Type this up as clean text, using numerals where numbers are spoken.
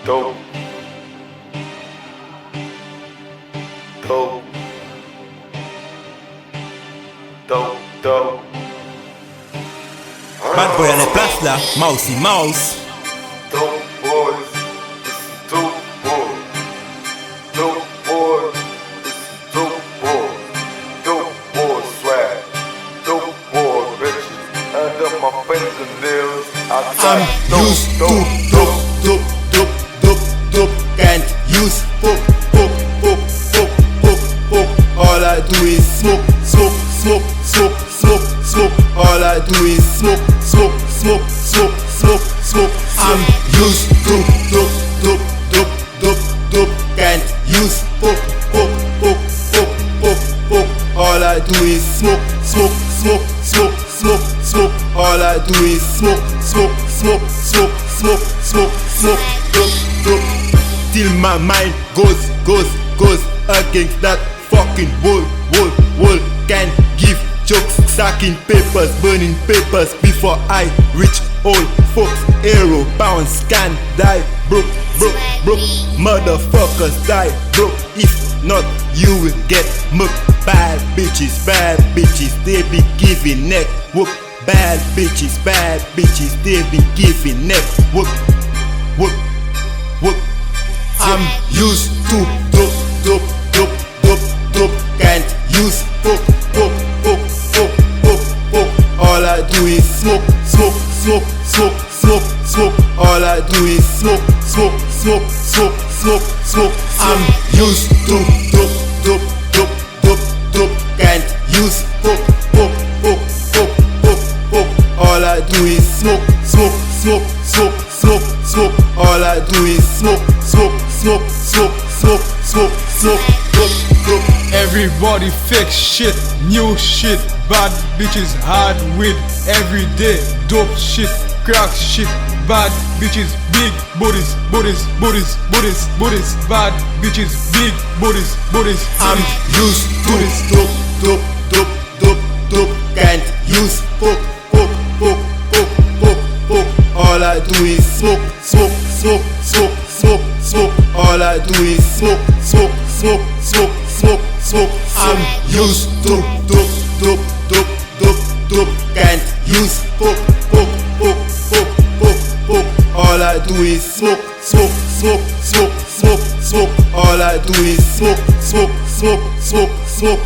Dope. Dope. Dope. Dope. Bad boy en les places là, Mousey Mouse. Dope boys, this is dope boys. Dope boys, this is dope boys. Dope boys swag. Dope boys bitches. Under my fingernails, I'm used to dope, can't use poke. All I do is smoke. All I do is smoke. I'm used to dope, can't use poke. All I do is smoke. All I do is smoke. Dope. Till my mind goes against that fucking wall. Can't give jokes, stacking papers, burning papers before I reach all folks. Arrow, bounce, can die, broke. Motherfuckers die, broke. If not, you will get mugged. Bad bitches, they be giving neck whoop. Bad bitches, they be giving neck whoop. I'm used to dope, can't use poke. All I do is smoke. All I do is smoke. I'm used to dope, can't use poke. All I do is smoke. All I do is smoke. Everybody fake shit, new shit, bad bitches hard with everyday dope shit, crack shit, bad bitches, big booties, bad bitches, big booties. I'm used to dope, can't use poke. All I do is smoke. All I do is smoke. I'm used to dope, can't use poke. All I do is smoke. All I do is smoke.